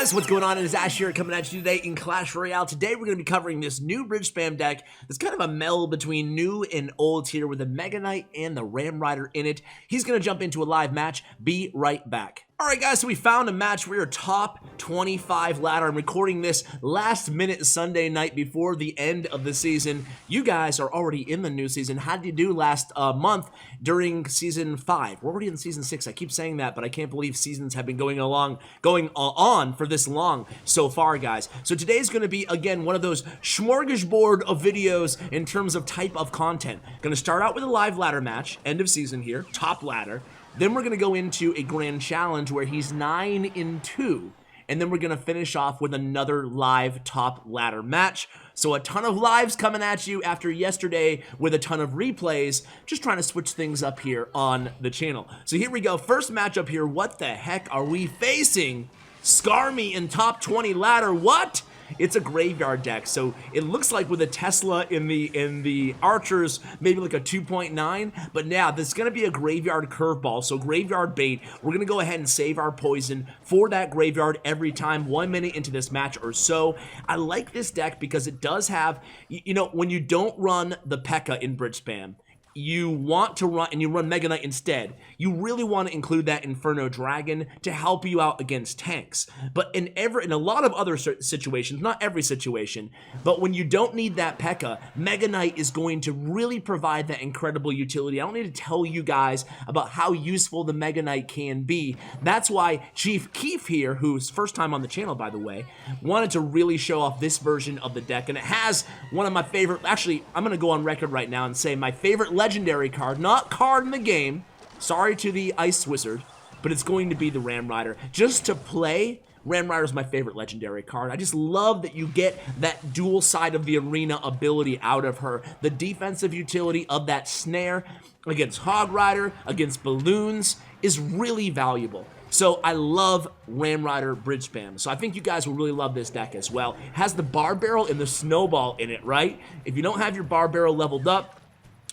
guys, what's going on? It is Ash here coming at you today in Clash Royale. Today we're going to be covering this new bridge spam deck. It's kind of a meld between new and old here with the Mega Knight and the Ram Rider in it. He's going to jump into a live match. Be right back. Alright guys, so we found a match. We are top 25 ladder. I'm recording this last minute Sunday night before the end of the season. You guys are already in the new season. How did you do last month during season 5? We're already in season 6. I keep saying that, but I can't believe seasons have been going on for this long so far, guys. So today's going to be, again, one of those smorgasbord of videos in terms of type of content. Going to start out with a live ladder match, end of season here, top ladder. Then we're going to go into a grand challenge where he's 9-2. And then we're going to finish off with another live top ladder match. So a ton of lives coming at you after yesterday with a ton of replays. Just trying to switch things up here on the channel. So here we go. First matchup here. What the heck are we facing? Skarmy in top 20 ladder. What? It's a graveyard deck, so it looks like with a Tesla in the archers, maybe like a 2.9, but now this is going to be a graveyard curveball, so graveyard bait. We're going to go ahead and save our poison for that graveyard every time, 1 minute into this match or so. I like this deck because it does have, you know, when you don't run the P.E.K.K.A. in bridge spam, you want to run, and you run Mega Knight instead, you really want to include that Inferno Dragon to help you out against tanks. But in a lot of other situations, not every situation, but when you don't need that P.E.K.K.A., Mega Knight is going to really provide that incredible utility. I don't need to tell you guys about how useful the Mega Knight can be. That's why Chief Keef here, who's first time on the channel, by the way, wanted to really show off this version of the deck, and it has one of my favorite, actually, I'm going to go on record right now and say my favorite legendary card, not card in the game, sorry to the Ice Wizard, but it's going to be the Ram Rider. Just to play, Ram Rider is my favorite legendary card. I just love that you get that dual side of the arena ability out of her. The defensive utility of that snare against Hog Rider, against balloons, is really valuable. So I love Ram Rider bridge spam. So I think you guys will really love this deck as well. It has the bar barrel and the snowball in it, right? If you don't have your bar barrel leveled up,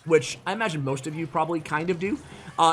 which I imagine most of you probably kind of do.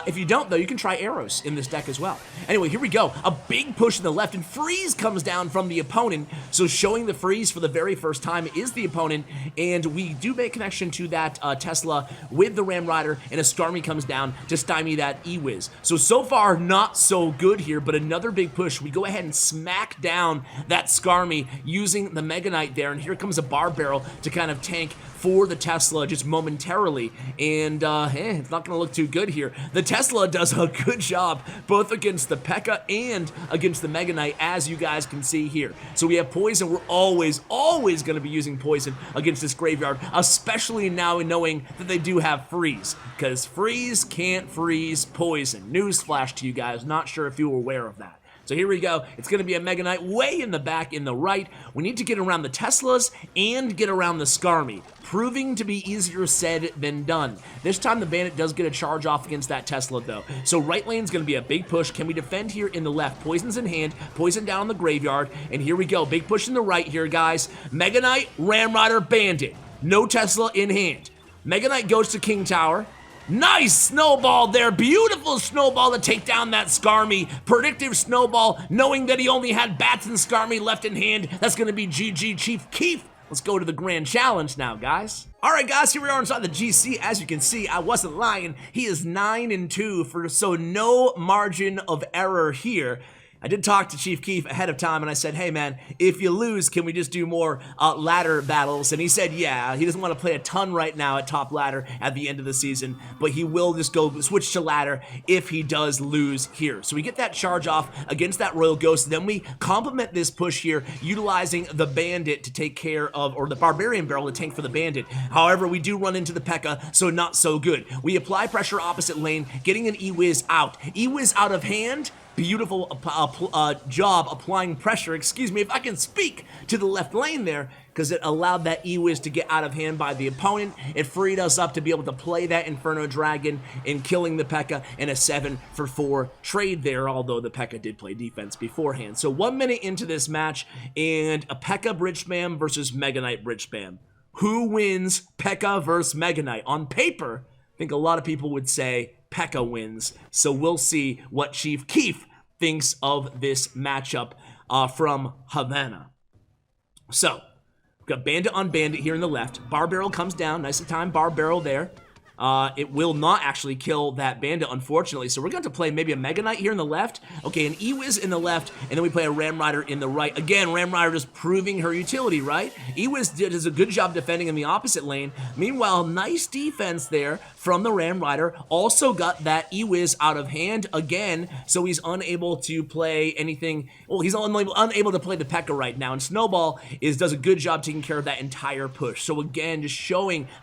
If you don't, though, you can try arrows in this deck as well. Anyway, here we go. A big push in the left, and freeze comes down from the opponent. So showing the freeze for the very first time is the opponent, and we do make connection to that Tesla with the Ram Rider, and a Skarmy comes down to stymie that E-Wiz. So far, not so good here, but another big push. We go ahead and smack down that Skarmy using the Mega Knight there, and here comes a bar barrel to kind of tank for the Tesla just momentarily, and it's not going to look too good here. The Tesla does a good job both against the P.E.K.K.A. and against the Mega Knight, as you guys can see here. So we have poison. We're always going to be using poison against this graveyard, especially now knowing that they do have freeze, because freeze can't freeze poison. Newsflash to you guys, not sure if you were aware of that. So here we go. It's going to be a Mega Knight way in the back in the right. We need to get around the Teslas and get around the Skarmy, proving to be easier said than done. This time the Bandit does get a charge off against that Tesla though. So right lane's going to be a big push. Can we defend here in the left? Poison's in hand, poison down on the graveyard, and here we go. Big push in the right here, guys. Mega Knight, Ram Rider, Bandit. No Tesla in hand. Mega Knight goes to King Tower. Nice snowball there, beautiful snowball to take down that Skarmy. Predictive snowball, knowing that he only had Bats and Skarmy left in hand. That's gonna be GG Chief Keef. Let's go to the grand challenge now, guys. All right, guys, here we are inside the GC. As you can see, I wasn't lying. He is 9-2, so no margin of error here. I did talk to Chief Keef ahead of time, and I said, hey, man, if you lose, can we just do more ladder battles? And he said, yeah, he doesn't want to play a ton right now at top ladder at the end of the season, but he will just go switch to ladder if he does lose here. So we get that charge off against that Royal Ghost. Then we complement this push here, utilizing the Bandit to take care of, or the Barbarian Barrel to tank for the Bandit. However, we do run into the P.E.K.K.A., so not so good. We apply pressure opposite lane, getting an E-Wiz out. E-Wiz out of hand. Beautiful job applying pressure, excuse me if I can speak, to the left lane there, because it allowed that E-Wiz to get out of hand by the opponent. It freed us up to be able to play that Inferno Dragon in killing the P.E.K.K.A. in a 7-for-4 trade there, although the P.E.K.K.A. did play defense beforehand. So 1 minute into this match, and a P.E.K.K.A. bridge spam versus Mega Knight bridge spam. Who wins P.E.K.K.A. versus Mega Knight? On paper, I think a lot of people would say P.E.K.K.A. wins, so we'll see what Chief Keef thinks of this matchup. from Havana. So, we've got Bandit on Bandit here in the left. Bar Barrel comes down. Nice and timed Bar Barrel there. It will not actually kill that Bandit, unfortunately. So we're going to play maybe a Mega Knight here in the left. Okay, an Ewiz in the left, and then we play a Ram Rider in the right. Again, Ram Rider just proving her utility, right? Ewiz does a good job defending in the opposite lane. Meanwhile, nice defense there from the Ram Rider. Also got that Ewiz out of hand again, so he's unable to play anything. Well, he's unable to play the P.E.K.K.A right now, and Snowball does a good job taking care of that entire push. So again, just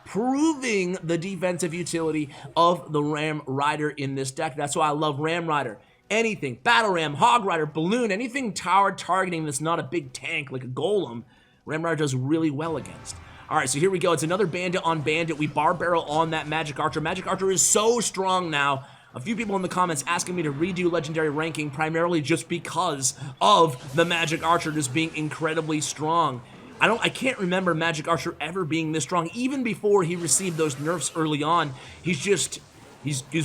proving the defensive utility of the Ram Rider in this deck. That's why I love Ram Rider. Anything, Battle Ram, Hog Rider, Balloon, anything tower targeting that's not a big tank like a Golem, Ram Rider does really well against. All right, so here we go. It's another Bandit on Bandit. We Bar Barrel on that Magic Archer. Magic Archer is so strong now. A few people in the comments asking me to redo Legendary ranking primarily just because of the Magic Archer just being incredibly strong. I can't remember Magic Archer ever being this strong. Even before he received those nerfs early on, he's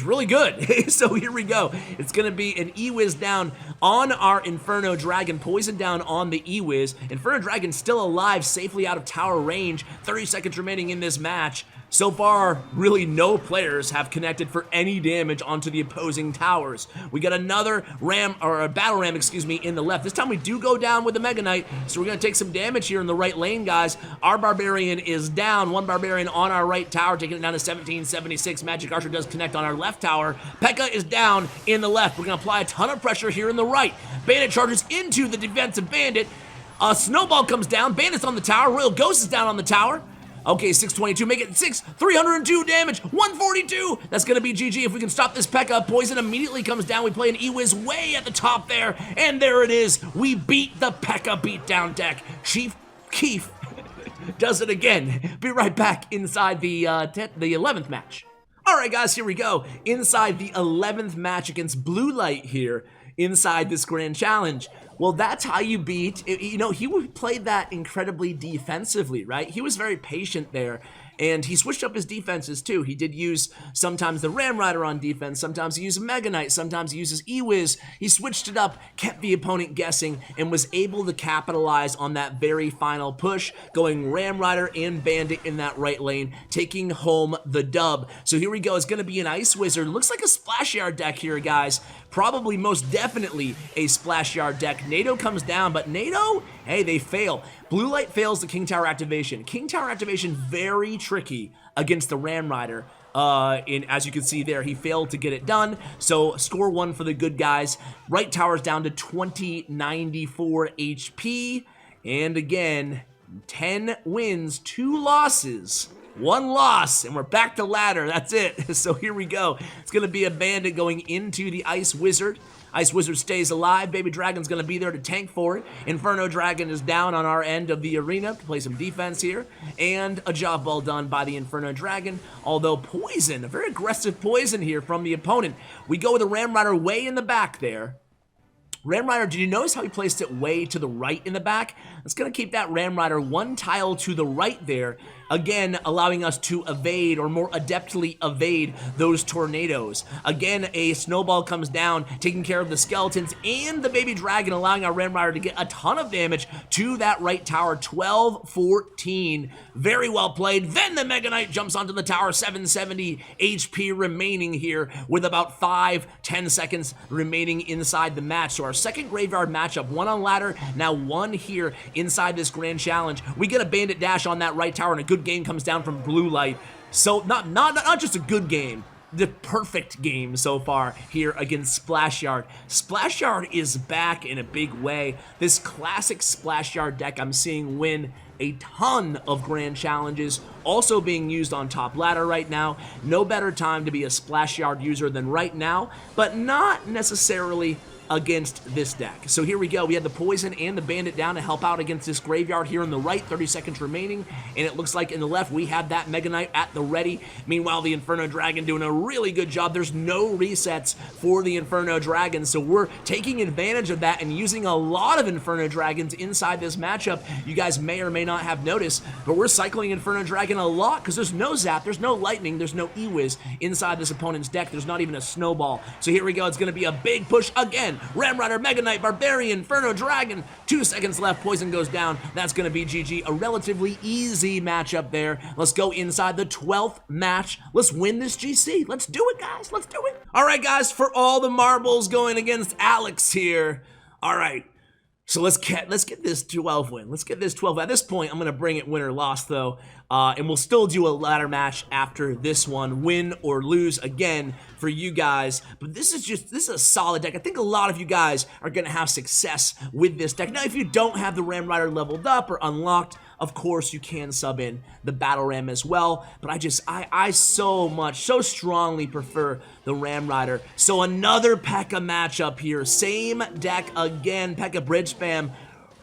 really good. So here we go. It's going to be an Ewiz down on our Inferno Dragon. Poison down on the Ewiz. Inferno Dragon still alive, safely out of tower range. 30 seconds remaining in this match. So far, really no players have connected for any damage onto the opposing towers. We got another Battle Ram, in the left. This time we do go down with the Mega Knight, so we're going to take some damage here in the right lane, guys. Our Barbarian is down. One Barbarian on our right tower, taking it down to 1776. Magic Archer does connect on our left tower. P.E.K.K.A is down in the left. We're going to apply a ton of pressure here in the right. Bandit charges into the defensive Bandit. Snowball comes down. Bandit's on the tower. Royal Ghost is down on the tower. Okay, 622, make it 302 damage, 142. That's going to be GG if we can stop this P.E.K.K.A. Poison immediately comes down. We play an Ewiz way at the top there, and there it is. We beat the P.E.K.K.A. beatdown deck. Chief Keef does it again. Be right back inside the 11th match. All right, guys, here we go. Inside the 11th match against Blue Light here inside this Grand Challenge. Well, that's how you beat, he played that incredibly defensively, right? He was very patient there, and he switched up his defenses too. He did use sometimes the Ram Rider on defense, sometimes he used Mega Knight, sometimes he uses Ewiz. He switched it up, kept the opponent guessing, and was able to capitalize on that very final push, going Ram Rider and Bandit in that right lane, taking home the dub. So here we go, it's gonna be an Ice Wizard. Looks like a Splash Yard deck here, guys. Probably most definitely a Splash Yard deck. NATO comes down, but NATO, hey, they fail. Blue Light fails the King Tower activation. King Tower activation very tricky against the Ram Rider. As you can see there, he failed to get it done. So score 1 for the good guys. Right tower's down to 2094 HP. And again, 10 wins, 2 losses. 1 loss, and we're back to ladder. That's it. So here we go. It's going to be a Bandit going into the Ice Wizard. Ice Wizard stays alive. Baby Dragon's going to be there to tank for it. Inferno Dragon is down on our end of the arena to play some defense here. And a job well done by the Inferno Dragon. Although Poison, a very aggressive Poison here from the opponent. We go with a Ram Rider way in the back there. Ram Rider, did you notice how he placed it way to the right in the back? It's going to keep that Ram Rider 1 tile to the right there. Again, allowing us to evade, or more adeptly evade, those tornadoes. Again, a Snowball comes down, taking care of the skeletons and the Baby Dragon, allowing our Ram Rider to get a ton of damage to that right tower. 12-14. Very well played. Then the Mega Knight jumps onto the tower. 770 HP remaining here with about 5-10 seconds remaining inside the match. So our second Graveyard matchup, 1 on ladder, now 1 here inside this Grand Challenge. We get a Bandit dash on that right tower, and a good game comes down from Blue Light. So not just a good game, the perfect game so far here against Splash Yard. Splash Yard is back in a big way. This classic Splash Yard deck I'm seeing win a ton of Grand Challenges, also being used on top ladder right now. No better time to be a Splash Yard user than right now, but not necessarily against this deck. So here we go. We had the Poison and the Bandit down to help out against this Graveyard here in the right. 30 seconds remaining, and it looks like in the left we had that Mega Knight at the ready. Meanwhile, the Inferno Dragon doing a really good job. There's no resets for the Inferno Dragon, so we're taking advantage of that and using a lot of Inferno Dragons inside this matchup. You guys may or may not have noticed, but we're cycling Inferno Dragon a lot because there's no Zap, there's no Lightning, there's no E-Wiz inside this opponent's deck. There's not even a Snowball. So here we go. It's going to be a big push again. Ramrider, Mega Knight, Barbarian, Inferno Dragon. 2 seconds left. Poison goes down. That's going to be GG. A relatively easy matchup there. Let's go inside the 12th match. Let's win this GC. Let's do it, guys. Let's do it. All right, guys, for all the marbles going against Alex here. All right. So let's get this 12 win. Let's get this 12. At this point, I'm going to bring it win or loss, though. And we'll still do a ladder match after this one, win or lose again for you guys. But this is a solid deck. I think a lot of you guys are going to have success with this deck. Now, if you don't have the Ramrider leveled up or unlocked, of course, you can sub in the Battle Ram as well, but I so strongly prefer the Ramrider. So another P.E.K.K.A. matchup here. Same deck again, P.E.K.K.A. Bridge Spam.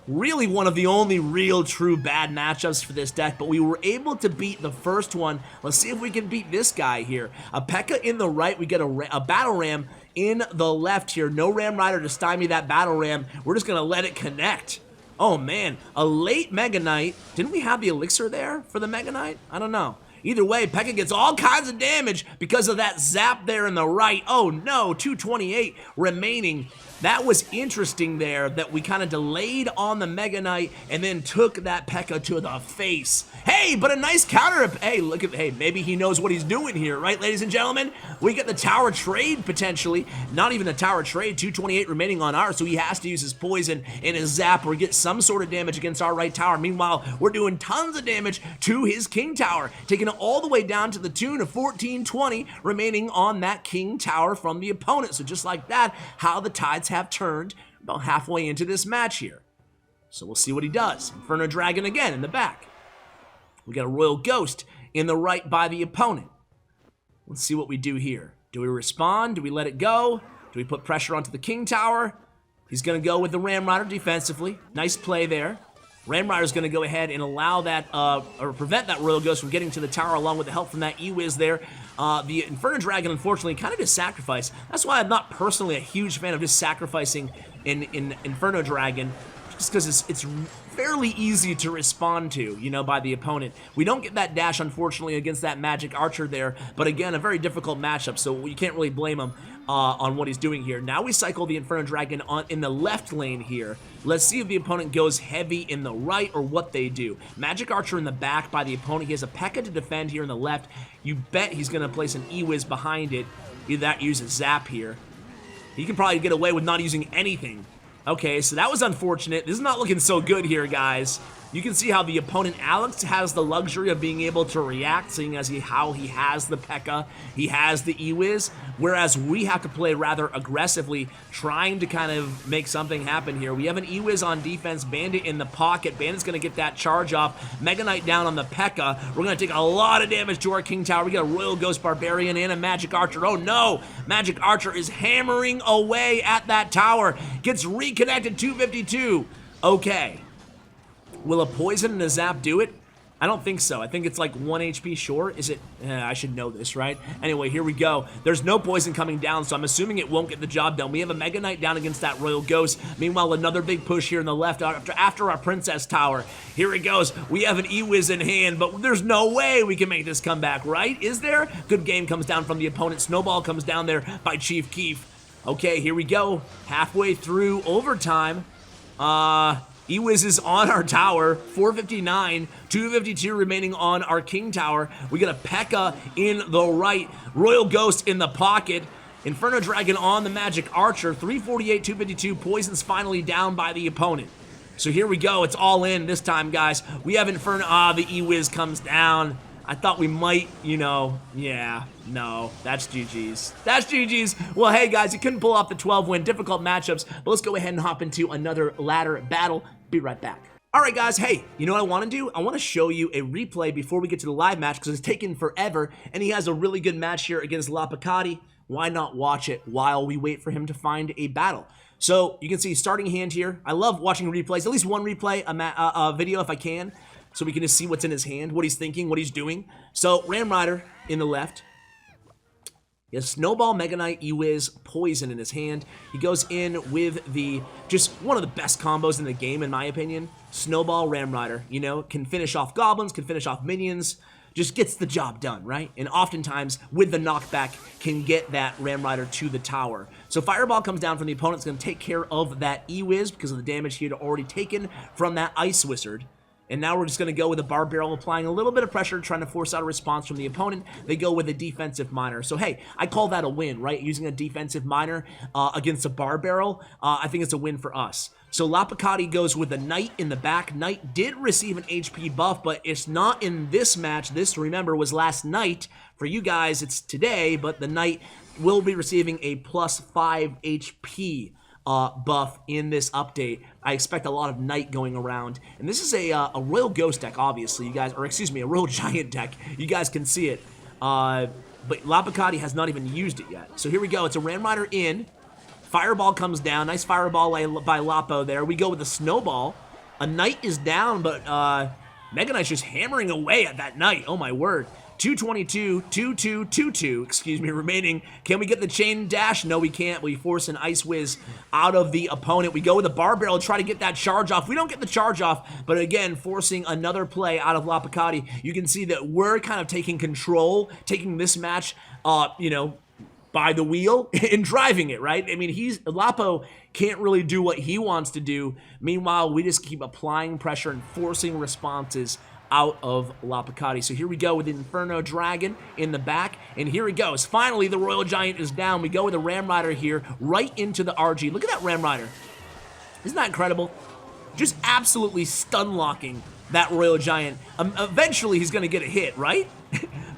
Really one of the only real true bad matchups for this deck, but we were able to beat the first one. Let's see if we can beat this guy here. A P.E.K.K.A. in the right, we get a Battle Ram in the left here. No Ramrider to stymie that Battle Ram. We're just going to let it connect. Oh man, a late Mega Knight. Didn't we have the elixir there for the Mega Knight? I don't know. Either way, P.E.K.K.A. gets all kinds of damage because of that zap there in the right. Oh no, 228 remaining. That was interesting there that we kind of delayed on the Mega Knight and then took that P.E.K.K.A. to the face. Hey, but a nice counter. Hey, look at, hey, maybe he knows what he's doing here, right, ladies and gentlemen? We get the tower trade potentially. Not even the tower trade, 228 remaining on ours, so he has to use his poison and his zap or get some sort of damage against our right tower. Meanwhile, we're doing tons of damage to his king tower, taking it all the way down to the tune of 1420 remaining on that king tower from the opponent. So just like that, how the tides have turned about halfway into this match here. So we'll see what he does. Inferno Dragon again in the back. We got a Royal Ghost in the right by the opponent. Let's see what we do here. Do we respond? Do we let it go? Do we put pressure onto the king tower? He's going to go with the Ramrider defensively. Nice play there. Ramrider's going to go ahead and allow that, or prevent that Royal Ghost from getting to the tower along with the help from that E-Wiz there. The Inferno Dragon, unfortunately, kind of just sacrificed. That's why I'm not personally a huge fan of just sacrificing in Inferno Dragon, just because it's fairly easy to respond to, you know, by the opponent. We don't get that dash, unfortunately, against that Magic Archer there, but again, a very difficult matchup, so you can't really blame him on what he's doing here. Now we cycle the Inferno Dragon in the left lane here. Let's see if the opponent goes heavy in the right or what they do. Magic Archer in the back by the opponent. He has a P.E.K.K.A. to defend here in the left. You bet he's going to place an E-Wiz behind it. Either that uses Zap here. He can probably get away with not using anything. Okay, so that was unfortunate. This is not looking so good here, guys. You can see how the opponent, Alex, has the luxury of being able to react, seeing as how he has the P.E.K.K.A., he has the E-Wiz, whereas we have to play rather aggressively, trying to kind of make something happen here. We have an E-Wiz on defense, Bandit in the pocket. Bandit's going to get that charge off. Mega Knight down on the P.E.K.K.A. We're going to take a lot of damage to our King Tower. We got a Royal Ghost Barbarian and a Magic Archer. Oh no! Magic Archer is hammering away at that tower. Gets reconnected, 252. Okay. Will a poison and a zap do it? I don't think so. I think it's like 1 HP short. Is it? I should know this, right? Anyway, here we go. There's no poison coming down, so I'm assuming it won't get the job done. We have a Mega Knight down against that Royal Ghost. Meanwhile, another big push here in the left after our Princess Tower. Here it goes. We have an E-Wiz in hand, but there's no way we can make this comeback, right? Is there? Good game comes down from the opponent. Snowball comes down there by Chief Keef. Okay, here we go. Halfway through overtime. E-Wiz is on our tower, 459, 252 remaining on our King Tower. We got a P.E.K.K.A. in the right, Royal Ghost in the pocket, Inferno Dragon on the Magic Archer, 348, 252, Poison's finally down by the opponent. So here we go, it's all in this time, guys. We have Inferno, the E-Wiz comes down. I thought we might, you know, yeah, no, that's GG's. That's GG's. Well, hey, guys, you couldn't pull off the 12-win, difficult matchups, but let's go ahead and hop into another ladder battle. Be right back. All right, guys, hey, you know what I want to do? I want to show you a replay before we get to the live match because it's taken forever, and he has a really good match here against Lapicati. Why not watch it while we wait for him to find a battle? So you can see starting hand here. I love watching replays, at least one replay, a video if I can, so we can just see what's in his hand, what he's thinking, what he's doing. So Ramrider in the left. He has Snowball, Mega Knight, E-Wiz, Poison in his hand. He goes in with the, just one of the best combos in the game, in my opinion. Snowball, Ram Rider, you know, can finish off goblins, can finish off minions, just gets the job done, right? And oftentimes, with the knockback, can get that Ram Rider to the tower. So Fireball comes down from the opponent, it's going to take care of that E-Wiz because of the damage he had already taken from that Ice Wizard. And now we're just going to go with a Barb Barrel, applying a little bit of pressure, trying to force out a response from the opponent. They go with a defensive miner. So, hey, I call that a win, right? Using a defensive miner against a Barb Barrel, I think it's a win for us. So Lapicati goes with the Knight in the back. Knight did receive an HP buff, but it's not in this match. This, remember, was last night. For you guys, it's today, but the Knight will be receiving a +5 HP buff in this update. I expect a lot of Knight going around. And this is a Royal Ghost deck, obviously, you guys, or excuse me, a Royal Giant deck. You guys can see it. But Lapicati has not even used it yet. So here we go. It's a Ram Rider in. Fireball comes down. Nice Fireball by Lapo there. We go with the Snowball. A Knight is down, but Mega Knight's just hammering away at that Knight. Oh, my word. 222, 2222, excuse me, remaining. Can we get the chain dash? No, we can't. We force an Ice Wiz out of the opponent. We go with the Barb Barrel to try to get that charge off. We don't get the charge off, but again, forcing another play out of Lapicati. You can see that we're kind of taking control, taking this match, you know, by the wheel and driving it, right? I mean, Lapo can't really do what he wants to do. Meanwhile, we just keep applying pressure and forcing responses out of Lapicati. So here we go with the Inferno Dragon in the back, and here he goes. Finally, the Royal Giant is down. We go with the Ram Rider here, right into the RG. Look at that Ram Rider. Isn't that incredible? Just absolutely stun-locking that Royal Giant. Eventually, he's going to get a hit, right?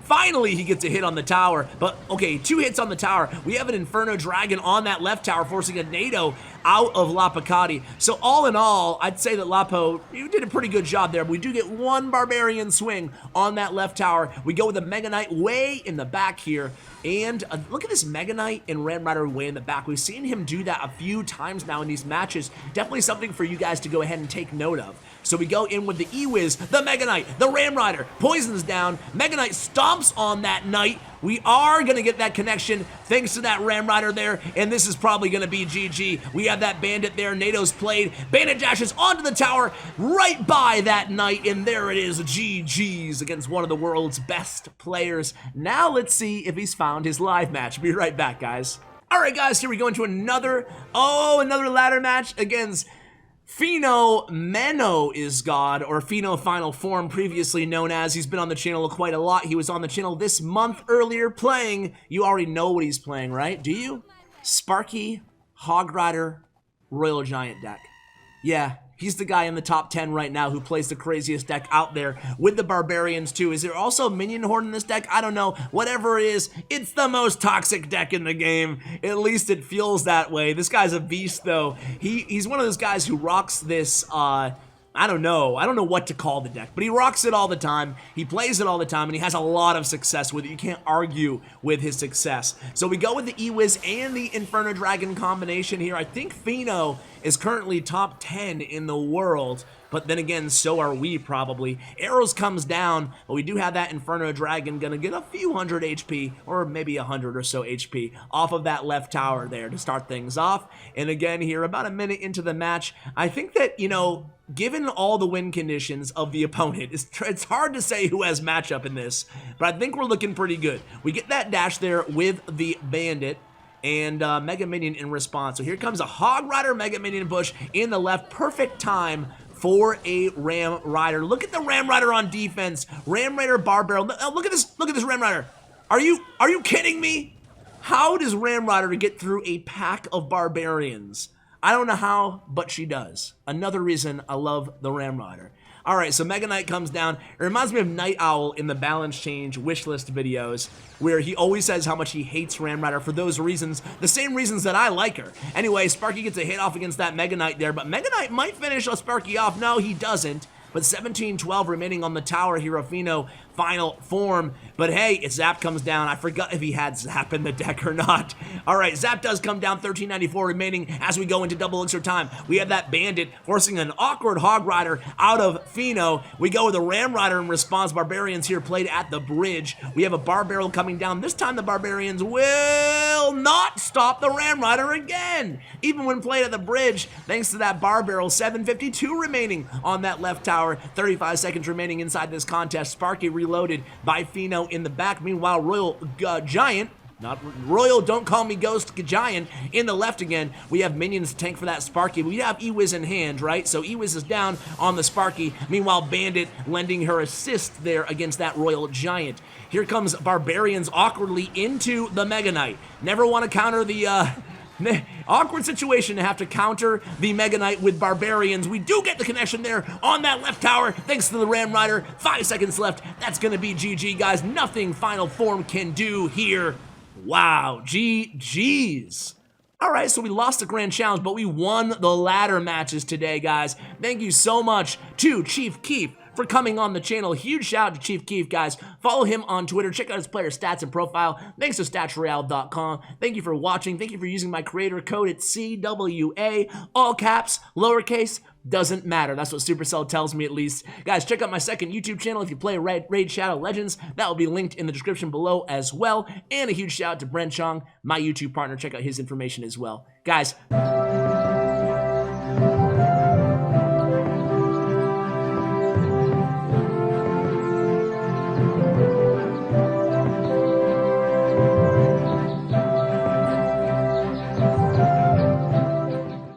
Finally, he gets a hit on the tower, but okay, 2 hits on the tower. We have an Inferno Dragon on that left tower, forcing a NATO out of Lapicati. So all in all, I'd say that Lapo, you did a pretty good job there. But we do get 1 Barbarian swing on that left tower. We go with the Mega Knight way in the back here, and look at this Mega Knight and Ram Rider way in the back. We've seen him do that a few times now in these matches. Definitely something for you guys to go ahead and take note of. So we go in with the E-Wiz, the Mega Knight, the Ram Rider, Poison's down, Mega Knight stomps on that Knight. We are going to get that connection thanks to that Ram Rider there, and this is probably going to be GG. We have that Bandit there, NATO's played, Bandit dashes onto the tower right by that Knight, and there it is, GG's against one of the world's best players. Now let's see if he's found his live match. Be right back, guys. All right, guys, here we go into another ladder match against Pheno is God, or Pheno Final Form, previously known as. He's been on the channel quite a lot. He was on the channel this month earlier playing, you already know what he's playing, right? Do you? Sparky, Hog Rider, Royal Giant deck. Yeah, he's the guy in the top 10 right now who plays the craziest deck out there with the Barbarians too. Is there also a Minion Horde in this deck? I don't know. Whatever it is, it's the most toxic deck in the game. At least it feels that way. This guy's a beast though. He's one of those guys who rocks this, I don't know what to call the deck, but he rocks it all the time. He plays it all the time, and he has a lot of success with it. You can't argue with his success. So we go with the E-Wiz and the Inferno Dragon combination here. I think Pheno is currently top 10 in the world, but then again, so are we probably. Arrows comes down, but we do have that Inferno Dragon gonna get a few hundred HP, or maybe 100 or so HP, off of that left tower there to start things off. And again here, about a minute into the match, I think that, you know, given all the win conditions of the opponent, it's hard to say who has matchup in this, but I think we're looking pretty good. We get that dash there with the Bandit, and Mega Minion in response. So here comes a Hog Rider Mega Minion push in the left. Perfect time for a Ram Rider. Look at the Ram Rider on defense. Ram Rider Barb Barrel. Look at this Ram Rider. Are you kidding me? How does Ram Rider get through a pack of Barbarians? I don't know how, but she does. Another reason I love the Ram Rider. All right, so Mega Knight comes down. It reminds me of Night Owl in the Balance Change wishlist videos, where he always says how much he hates Ram Rider for those reasons, the same reasons that I like her. Anyway, Sparky gets a hit off against that Mega Knight there, but Mega Knight might finish Sparky off. No, he doesn't. But 17-12 remaining on the tower here. Pheno final form. But hey, Zap comes down. I forgot if he had Zap in the deck or not. All right, Zap does come down, 1394 remaining as we go into double elixir time. We have that Bandit forcing an awkward Hog Rider out of Pheno. We go with a Ram Rider in response. Barbarians here played at the bridge. We have a Bar Barrel coming down. This time the Barbarians will not stop the Ram Rider again. Even when played at the bridge, thanks to that Bar Barrel, 752 remaining on that left tower. 35 seconds remaining inside this contest. Sparky reloaded by Pheno in the back. Meanwhile, Royal Giant, not Royal, don't call me Ghost Giant, in the left again. We have minions to tank for that Sparky. We have Ewiz in hand, right? So Ewiz is down on the Sparky. Meanwhile, Bandit lending her assist there against that Royal Giant. Here comes Barbarians awkwardly into the Mega Knight. Never want to counter the awkward situation to have to counter the Mega Knight with Barbarians. We do get the connection there on that left tower thanks to the Ram Rider. 5 seconds left. That's going to be GG, guys. Nothing final form can do here. Wow, GG's. All right, so we lost the Grand Challenge, but we won the ladder matches today, guys. Thank you so much to Chief Keef for coming on the channel. Huge shout out to Chief Keef, guys. Follow him on Twitter. Check out his player stats and profile. Thanks to StatsRoyale.com. Thank you for watching. Thank you for using my creator code. It's CWA, all caps, lowercase, doesn't matter. That's what Supercell tells me, at least. Guys, check out my second YouTube channel if you play Raid Shadow Legends. That will be linked in the description below as well. And a huge shout out to Brent Chong, my YouTube partner. Check out his information as well. Guys,